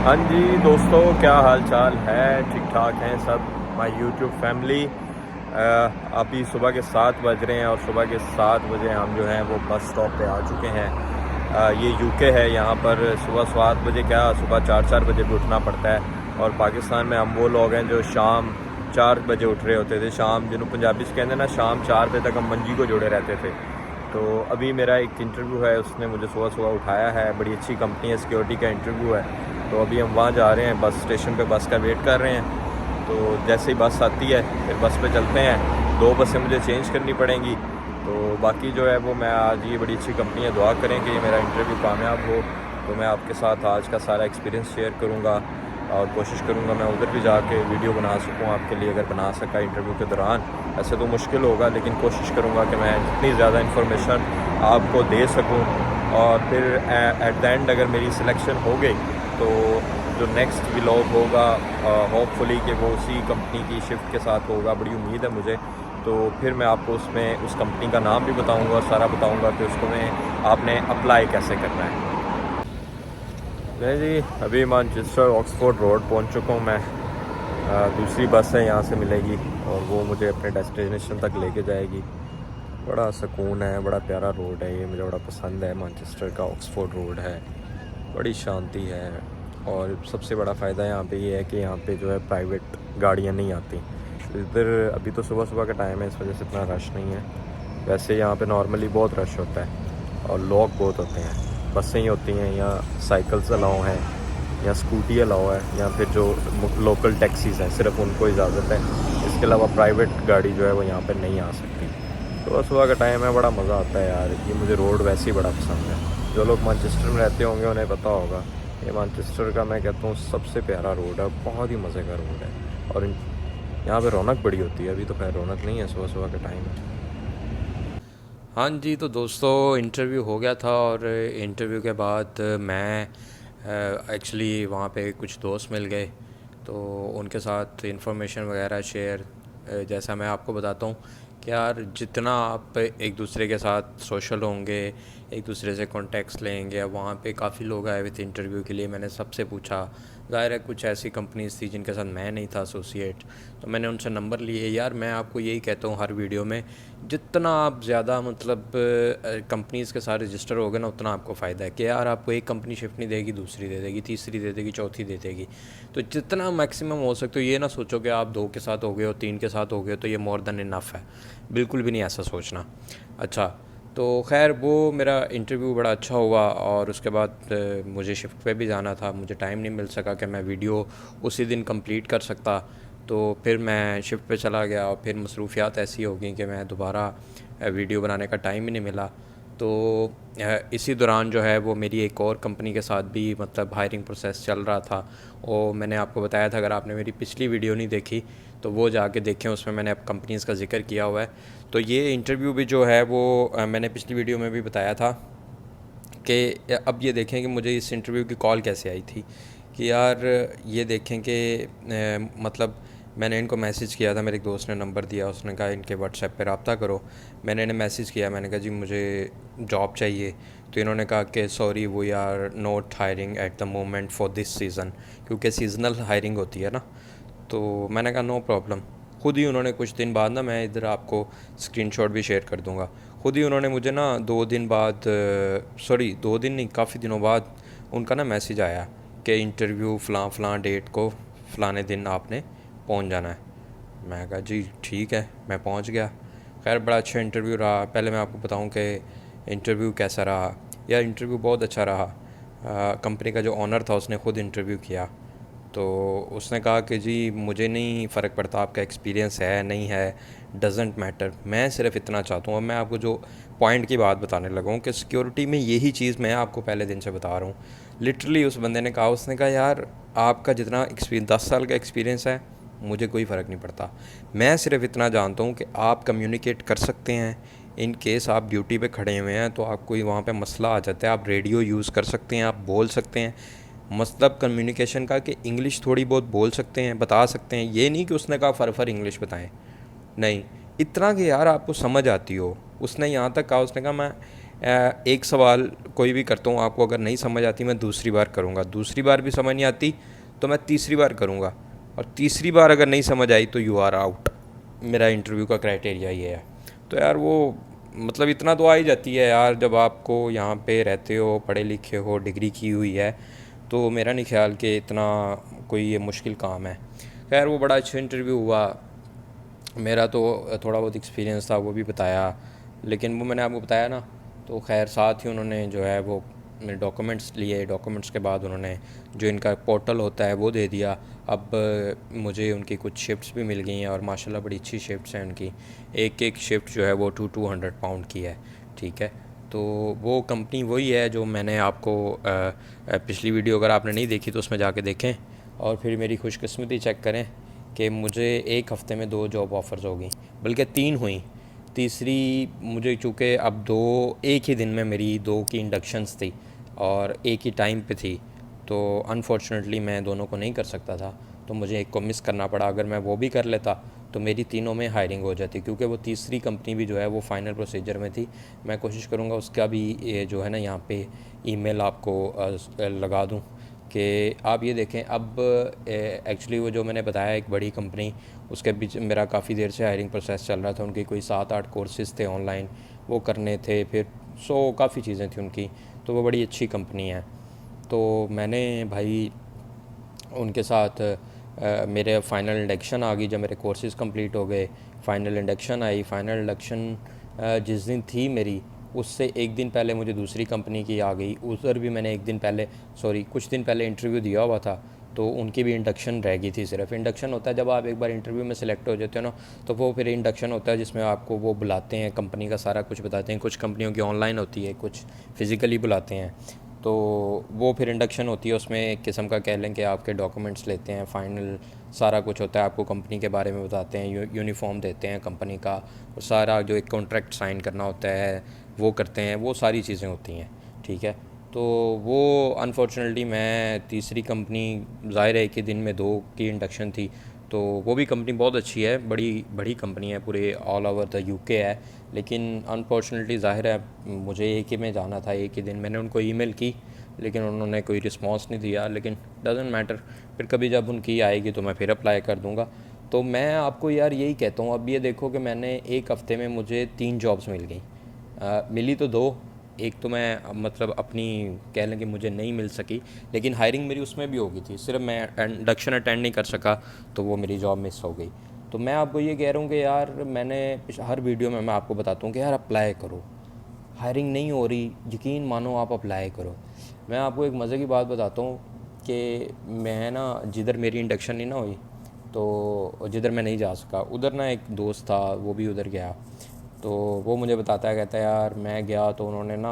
हाँ जी दोस्तों, क्या हाल चाल है? ठीक ठाक हैं सब माय यूट्यूब फैमिली। अभी सुबह के 7 बज रहे हैं और सुबह के 7 बजे हम जो हैं वो बस स्टॉप पे आ चुके हैं। ये यूके है। यहाँ पर सुबह 7 बजे क्या, सुबह 4 बजे भी उठना पड़ता है। और पाकिस्तान में हम वो लोग हैं जो शाम 4 बजे उठ रहे होते थे। शाम जिन्होंने पंजाबी से कहते हैं ना, शाम 4 बजे तक हम मंजी को जुड़े रहते थे। तो अभी मेरा एक इंटरव्यू है, उसने मुझे सुबह सुबह उठाया है। बड़ी अच्छी कंपनी है, सिक्योरिटी का इंटरव्यू है। तो अभी हम वहाँ जा रहे हैं, बस स्टेशन पे बस का वेट कर रहे हैं। तो जैसे ही बस आती है फिर बस पे चलते हैं। 2 बसें मुझे चेंज करनी पड़ेंगी। तो बाकी जो है वो मैं आज, ये बड़ी अच्छी कंपनी है, दुआ करें कि ये मेरा इंटरव्यू कामयाब हो। तो मैं आपके साथ आज का सारा एक्सपीरियंस शेयर करूँगा और कोशिश करूँगा मैं उधर भी जाके वीडियो बना सकूँ आपके लिए, अगर बना सका इंटरव्यू के दौरान। ऐसे तो मुश्किल होगा, लेकिन कोशिश करूँगा कि मैं जितनी ज़्यादा इन्फॉर्मेशन आपको दे सकूँ। और फिर एट द एंड अगर मेरी सिलेक्शन हो गई तो जो नेक्स्ट व्लॉग होगा होपफुली कि वो उसी कंपनी की शिफ्ट के साथ होगा, बड़ी उम्मीद है मुझे। तो फिर मैं आपको उसमें उस कंपनी का नाम भी बताऊंगा और सारा बताऊंगा कि उसको मैं आपने अप्लाई कैसे करना है। मैं जी अभी मैनचेस्टर ऑक्सफोर्ड रोड पहुंच चुका हूं मैं। दूसरी बस है यहाँ से मिलेगी और वो मुझे अपने डेस्टिनेशन तक लेके जाएगी। बड़ा सुकून है, बड़ा प्यारा रोड है ये, मुझे बड़ा पसंद है। मैनचेस्टर का ऑक्सफोर्ड रोड है, बड़ी शांति है। और सबसे बड़ा फ़ायदा यहाँ पे ये है कि यहाँ पे जो है प्राइवेट गाड़ियाँ नहीं आती इधर। अभी तो सुबह सुबह का टाइम है, इस वजह से इतना रश नहीं है। वैसे यहाँ पे नॉर्मली बहुत रश होता है और लोग बहुत होते हैं। बसें ही होती हैं या साइकिल्स अलाउ हैं या स्कूटी अलाउ है, या फिर जो लोकल टैक्सीज़ हैं सिर्फ उनको इजाज़त है। इसके अलावा प्राइवेट गाड़ी जो है वो यहाँ पर नहीं आ सकती। सुबह सुबह का टाइम है, बड़ा मज़ा आता है यार। ये मुझे रोड वैसे ही बड़ा पसंद है। जो लोग मैनचेस्टर में रहते होंगे उन्हें पता होगा, ये मैनचेस्टर का मैं कहता हूँ सबसे प्यारा रोड है, बहुत ही मज़े का रोड है। और यहाँ पे रौनक बड़ी होती है। अभी तो खैर रौनक नहीं है, सुबह सुबह का टाइम है। हाँ जी, तो दोस्तों इंटरव्यू हो गया था और इंटरव्यू के बाद मैं एक्चुअली वहाँ पे कुछ दोस्त मिल गए। तो उनके साथ इंफॉर्मेशन वगैरह शेयर, जैसा मैं आपको बताता हूँ कि यार जितना आप एक दूसरे के साथ सोशल होंगे, एक दूसरे से कॉन्टेक्ट्स लेंगे। अब वहाँ पे काफ़ी लोग आए हुए थे इंटरव्यू के लिए, मैंने सबसे पूछा। ज़ाहिर है कुछ ऐसी कंपनीज थी जिनके साथ मैं नहीं था एसोसिएट, तो मैंने उनसे नंबर लिए। यार मैं आपको यही कहता हूँ हर वीडियो में, जितना आप ज़्यादा मतलब कंपनीज़ के साथ रजिस्टर होगे ना, उतना आपको फ़ायदा है। कि यार आपको एक कंपनी शिफ्ट नहीं देगी, दूसरी दे देगी, तीसरी दे देगी, चौथी दे देगी। तो जितना मैक्सिमम हो सकते हो, ये ना सोचो कि आप 2 के साथ हो गए हो, 3 के साथ हो गए हो तो ये मोर देन इनफ है। बिल्कुल भी नहीं ऐसा सोचना। अच्छा, तो खैर वो मेरा इंटरव्यू बड़ा अच्छा हुआ और उसके बाद मुझे शिफ्ट पे भी जाना था। मुझे टाइम नहीं मिल सका कि मैं वीडियो उसी दिन कंप्लीट कर सकता। तो फिर मैं शिफ्ट पे चला गया और फिर मसरूफियात ऐसी हो गई कि मैं दोबारा वीडियो बनाने का टाइम ही नहीं मिला। तो इसी दौरान जो है वो मेरी एक और कंपनी के साथ भी मतलब हायरिंग प्रोसेस चल रहा था। और मैंने आपको बताया था, अगर आपने मेरी पिछली वीडियो नहीं देखी तो वो जाके देखें, उसमें मैंने अब कंपनीज़ का जिक्र किया हुआ है। तो ये इंटरव्यू भी जो है वो मैंने पिछली वीडियो में भी बताया था कि अब ये देखें कि मुझे इस इंटरव्यू की कॉल कैसे आई थी। कि यार ये देखें कि मतलब मैंने इनको मैसेज किया था, मेरे एक दोस्त ने नंबर दिया, उसने कहा इनके व्हाट्सएप पे रब्ता करो। मैंने इन्हें मैसेज किया, मैंने कहा जी मुझे जॉब चाहिए। तो इन्होंने कहा कि sorry we are not hiring at the moment for this season, क्योंकि सीजनल हायरिंग होती है ना। तो मैंने कहा नो प्रॉब्लम। ख़ुद ही उन्होंने कुछ दिन बाद ना, मैं इधर आपको स्क्रीनशॉट भी शेयर कर दूंगा, ख़ुद ही उन्होंने मुझे ना 2 दिन बाद, सॉरी 2 दिन नहीं, काफ़ी दिनों बाद उनका ना मैसेज आया कि इंटरव्यू फ़लाँ डेट को फ़लाने दिन आपने पहुंच जाना है। मैं कहा जी ठीक है, मैं पहुंच गया। खैर बड़ा अच्छा इंटरव्यू रहा। पहले मैं आपको बताऊं कि इंटरव्यू कैसा रहा। यार इंटरव्यू बहुत अच्छा रहा। कंपनी का जो ऑनर था उसने ख़ुद इंटरव्यू किया। तो उसने कहा कि जी मुझे नहीं फ़र्क पड़ता आपका एक्सपीरियंस है नहीं है, डजेंट मैटर, मैं सिर्फ इतना चाहता हूँ। और मैं आपको जो पॉइंट की बात बताने लगा हूँ कि सिक्योरिटी में यही चीज़ मैं आपको पहले दिन से बता रहा हूँ। लिटरली उस बंदे ने कहा, उसने कहा यार आपका जितना एक्सपीरियंस 10 साल का एक्सपीरियंस है मुझे कोई फ़र्क नहीं पड़ता, मैं सिर्फ इतना जानता हूँ कि आप कम्युनिकेट कर सकते हैं। इन केस आप ड्यूटी पे खड़े हुए हैं तो आप कोई वहाँ पे मसला आ जाता है, आप रेडियो यूज़ कर सकते हैं, आप बोल सकते हैं। मतलब कम्युनिकेशन का कि इंग्लिश थोड़ी बहुत बोल सकते हैं, बता सकते हैं। ये नहीं कि उसने कहा फर इंग्लिश बताएं, नहीं, इतना कि यार आपको समझ आती हो। उसने यहाँ तक कहा, उसने कहा मैं एक सवाल कोई भी करता हूँ, आपको अगर नहीं समझ आती मैं दूसरी बार करूँगा, दूसरी बार भी समझ नहीं आती तो मैं तीसरी बार करूँगा, और तीसरी बार अगर नहीं समझ आई तो यू आर आउट। मेरा इंटरव्यू का क्राइटेरिया ये है। तो यार वो मतलब इतना तो आ ही जाती है यार, जब आपको यहाँ पे रहते हो, पढ़े लिखे हो, डिग्री की हुई है, तो मेरा नहीं ख्याल कि इतना कोई ये मुश्किल काम है। खैर वो बड़ा अच्छा इंटरव्यू हुआ। मेरा तो थोड़ा बहुत एक्सपीरियंस था वो भी बताया, लेकिन वो मैंने आपको बताया ना। तो खैर साथ ही उन्होंने जो है वो मेरे डॉक्यूमेंट्स लिए, डॉक्यूमेंट्स के बाद उन्होंने जो इनका पोर्टल होता है वो दे दिया। अब मुझे उनकी कुछ शिफ्ट्स भी मिल गई हैं, और माशाल्लाह बड़ी अच्छी शिफ्ट्स हैं उनकी। एक एक शिफ्ट जो है वो 200 पाउंड की है, ठीक है। तो वो कंपनी वही है जो मैंने आपको पिछली वीडियो अगर आपने नहीं देखी तो उसमें जाके देखें, और फिर मेरी खुशकिस्मती चेक करें कि मुझे एक हफ़्ते में 2 जॉब ऑफ़र्स हो गई, बल्कि 3 हुई। तीसरी मुझे चूँकि अब 2 एक ही दिन में मेरी 2 की इंडक्शंस थी और एक ही टाइम पे थी, तो अनफॉर्चुनेटली मैं दोनों को नहीं कर सकता था, तो मुझे एक को मिस करना पड़ा। अगर मैं वो भी कर लेता तो मेरी तीनों में हायरिंग हो जाती, क्योंकि वो तीसरी कंपनी भी जो है वो फ़ाइनल प्रोसीजर में थी। मैं कोशिश करूँगा उसका भी ये जो है ना यहाँ पे ईमेल आपको लगा दूँ कि आप ये देखें। अब एक्चुअली वो जो मैंने बताया एक बड़ी कंपनी, उसके बीच मेरा काफ़ी देर से हायरिंग प्रोसेस चल रहा था। उनकी कोई 7-8 कोर्सेज़ थे ऑनलाइन, वो करने थे, फिर काफ़ी चीज़ें थी उनकी। तो वो बड़ी अच्छी कंपनी है। तो मैंने भाई उनके साथ मेरे फ़ाइनल इंडक्शन आ गई जब मेरे कोर्सेज़ कंप्लीट हो गए। फ़ाइनल इंडक्शन आई। फ़ाइनल इंडक्शन जिस दिन थी मेरी, उससे एक दिन पहले मुझे दूसरी कंपनी की आ गई। उधर भी मैंने कुछ दिन पहले इंटरव्यू दिया हुआ था, तो उनकी भी इंडक्शन रह गई थी। सिर्फ इंडक्शन होता है जब आप एक बार इंटरव्यू में सिलेक्ट हो जाते हो ना, तो वो फिर इंडक्शन होता है जिसमें आपको वो बुलाते हैं, कंपनी का सारा कुछ बताते हैं। कुछ कंपनियों की ऑनलाइन होती है, कुछ फ़िज़िकली बुलाते हैं। तो वो फिर इंडक्शन होती है, उसमें एक किस्म का कह लें कि आपके डॉक्यूमेंट्स लेते हैं, फ़ाइनल सारा कुछ होता है, आपको कंपनी के बारे में बताते हैं, यूनिफॉर्म देते हैं कंपनी का, और सारा जो एक कॉन्ट्रैक्ट साइन करना होता है वो करते हैं, वो सारी चीज़ें होती हैं, ठीक है। तो वो अनफॉर्चुनेटली मैं तीसरी कंपनी, ज़ाहिर है कि दिन में 2 की इंडक्शन थी, तो वो भी कंपनी बहुत अच्छी है, बड़ी कंपनी है, पूरे ऑल ओवर द यूके है। लेकिन अनफॉर्चुनेटली ज़ाहिर है मुझे एक ही में जाना था, एक ही दिन। मैंने उनको ईमेल की, लेकिन उन्होंने कोई रिस्पांस नहीं दिया। लेकिन डज़न्ट मैटर, फिर कभी जब उनकी आएगी तो मैं फिर अप्लाई कर दूँगा। तो मैं आपको यार यही कहता हूँ, अब ये देखो कि मैंने एक हफ़्ते में मुझे 3 जॉब्स मिल गई। मिली तो 2, एक तो मैं मतलब अपनी कह लें कि मुझे नहीं मिल सकी, लेकिन हायरिंग मेरी उसमें भी हो गई थी। सिर्फ मैं इंडक्शन अटेंड नहीं कर सका तो वो मेरी जॉब मिस हो गई। तो मैं आपको ये कह रहा हूँ कि यार मैंने हर वीडियो में मैं आपको बताता हूँ कि यार अप्लाई करो, हायरिंग नहीं हो रही, यकीन मानो आप अप्लाई करो। मैं आपको एक मज़े की बात बताता हूँ कि मैं ना जिधर मेरी इंडक्शन नहीं ना हुई, तो जिधर मैं नहीं जा सका, उधर ना एक दोस्त था, वो भी उधर गया। तो वो मुझे बताता है, कहता है यार मैं गया तो उन्होंने ना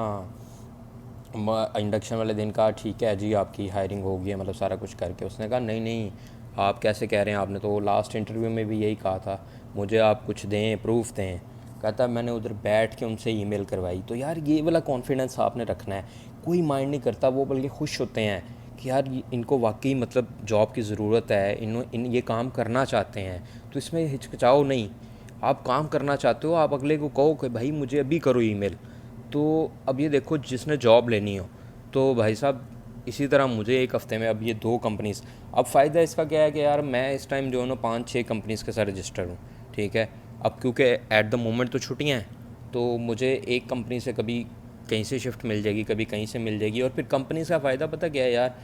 इंडक्शन वाले दिन कहा ठीक है जी आपकी हायरिंग हो गई है, मतलब सारा कुछ करके। उसने कहा नहीं नहीं, आप कैसे कह रहे हैं, आपने तो लास्ट इंटरव्यू में भी यही कहा था, मुझे आप कुछ दें, प्रूफ दें। कहता मैंने उधर बैठ के उनसे ईमेल करवाई। तो यार ये वाला कॉन्फिडेंस आपने रखना है, कोई माइंड नहीं करता, वो बल्कि खुश होते हैं कि यार इनको वाकई मतलब जॉब की ज़रूरत है, इन ये काम करना चाहते हैं, तो इसमें हिचकिचाओ नहीं। आप काम करना चाहते हो, आप अगले को कहो कि भाई मुझे अभी करो ईमेल। तो अब ये देखो जिसने जॉब लेनी हो, तो भाई साहब इसी तरह मुझे एक हफ़्ते में अब ये 2 कंपनीज़। अब फ़ायदा इसका क्या है कि यार मैं इस टाइम जो है ना 5-6 कंपनीज़ के साथ रजिस्टर हूँ, ठीक है। अब क्योंकि एट द मोमेंट तो छुट्टियाँ हैं, तो मुझे एक कंपनी से कभी कहीं से शिफ्ट मिल जाएगी, कभी कहीं से मिल जाएगी। और फिर कंपनीज़ का फ़ायदा पता क्या है यार,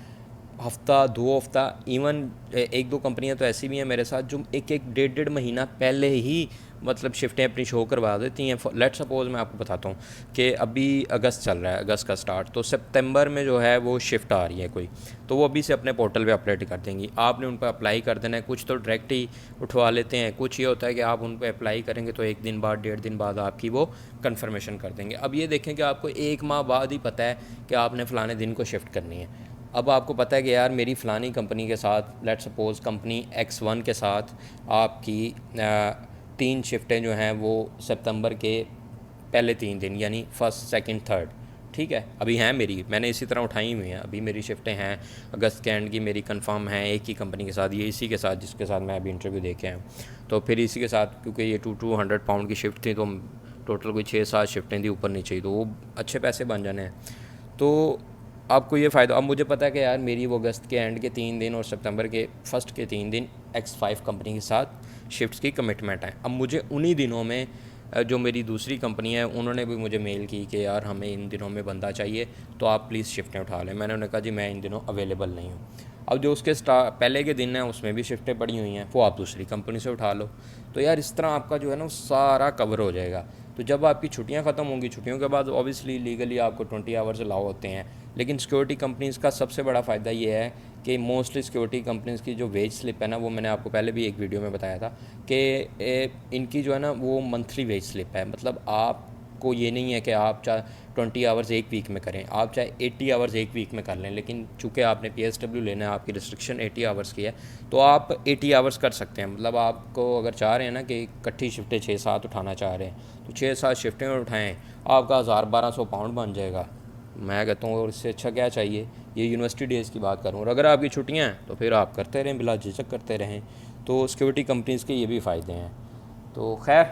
हफ़्ता 2 हफ़्ता, इवन 1-2 कंपनियां तो ऐसी भी हैं मेरे साथ जो एक 1.5 महीना पहले ही मतलब शिफ्टें अपनी शो करवा देती हैं। लेट सपोज मैं आपको बताता हूँ कि अभी अगस्त चल रहा है, अगस्त का स्टार्ट, तो सितंबर में जो है वो शिफ्ट आ रही है कोई, तो वो अभी से अपने पोर्टल पे अपडेट कर देंगी। आपने उन पर अप्लाई कर देना है। कुछ तो डायरेक्ट ही उठवा लेते हैं, कुछ ये होता है कि आप उन पर अप्लाई करेंगे तो 1 दिन बाद, 1.5 दिन बाद आपकी वो कन्फर्मेशन कर देंगे। अब ये देखें कि आपको 1 माह बाद ही पता है कि आपने फ़लाने दिन को शिफ्ट करनी है। अब आपको पता है कि यार मेरी फ़लानी कंपनी के साथ, लेट सपोज़ कंपनी X1 के साथ आपकी 3 शिफ्टें जो हैं वो सितंबर के पहले 3 दिन, यानी फर्स्ट, सेकंड, थर्ड, ठीक है, अभी हैं मेरी, मैंने इसी तरह उठाई हुई हैं। अभी मेरी शिफ्टें हैं अगस्त के एंड की, मेरी कंफर्म हैं एक ही कंपनी के साथ, ये इसी के साथ जिसके साथ मैं अभी इंटरव्यू दे के आया हूँ। तो फिर इसी के साथ, क्योंकि ये 200 पाउंड की शिफ्ट थी, तो टोटल कोई 6-7 शिफ्टें थी ऊपर नीचे ही, तो वो अच्छे पैसे बन जाने हैं। तो आपको ये फ़ायदा, अब मुझे पता है कि यार मेरी वो अगस्त के एंड के 3 दिन और सितंबर के फर्स्ट के 3 दिन X5 कंपनी के साथ शिफ्ट्स की कमिटमेंट है। अब मुझे उन्हीं दिनों में जो मेरी दूसरी कंपनी है उन्होंने भी मुझे मेल की कि यार हमें इन दिनों में बंदा चाहिए, तो आप प्लीज़ शिफ्टें उठा लें। मैंने उन्हें कहा जी मैं इन दिनों अवेलेबल नहीं हूँ। अब जो उसके पहले के दिन हैं उसमें भी शिफ्टें पड़ी हुई हैं, वो आप दूसरी कंपनी से उठा लो। तो यार इस तरह आपका जो है ना वो सारा कवर हो जाएगा। तो जब आपकी छुट्टियां ख़त्म होंगी, छुट्टियों के बाद ऑब्वियसली लीगली आपको 20 आवर्स अलाउ होते हैं, लेकिन सिक्योरिटी कंपनीज़ का सबसे बड़ा फ़ायदा ये है कि मोस्टली सिक्योरिटी कंपनीज़ की जो वेज स्लिप है ना, वो मैंने आपको पहले भी एक वीडियो में बताया था कि इनकी जो है ना वो मंथली वेज स्लिप है। मतलब आपको ये नहीं है कि आप चाहे 20 आवर्स एक वीक में करें, आप चाहे 80 आवर्स एक वीक में कर लें, लेकिन चूँकि आपने PSW लेना है, आपकी रिस्ट्रिक्शन 80 आवर्स की है, तो आप 80 आवर्स कर सकते हैं। मतलब आपको अगर चाह रहे हैं ना कि इकट्ठी शिफ्टें 6-7 उठाना चाह रहे हैं, तो 6-7 शिफ्टें उठाएँ, आपका 1000-1200 पाउंड बन जाएगा। मैं कहता हूँ और इससे अच्छा क्या चाहिए। ये यूनिवर्सिटी डेज़ की बात करूँ, और अगर आपकी छुट्टियाँ हैं तो फिर आप करते रहें, बिला झिझक करते रहें। तो सिक्योरिटी कंपनीज़ के ये भी फ़ायदे हैं। तो खैर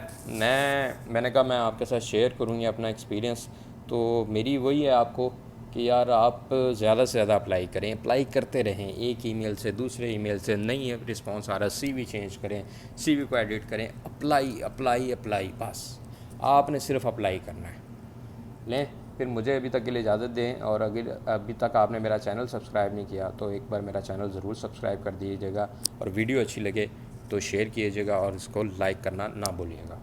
मैंने कहा मैं आपके साथ शेयर करूँ ये अपना एक्सपीरियंस। तो मेरी वही है आपको कि यार आप ज़्यादा से ज़्यादा अप्लाई करें, अप्लाई करते रहें, एक ईमेल से दूसरे ईमेल से नहीं रिस्पॉन्स आ रहा, CV चेंज करें, CV को एडिट करें, अप्लाई अप्लाई अप्लाई, बस आपने सिर्फ अप्लाई करना है। लें, फिर मुझे अभी तक के लिए इजाज़त दें, और अगर अभी तक आपने मेरा चैनल सब्सक्राइब नहीं किया तो एक बार मेरा चैनल ज़रूर सब्सक्राइब कर दीजिएगा, और वीडियो अच्छी लगे तो शेयर कीजिएगा और इसको लाइक करना ना भूलिएगा।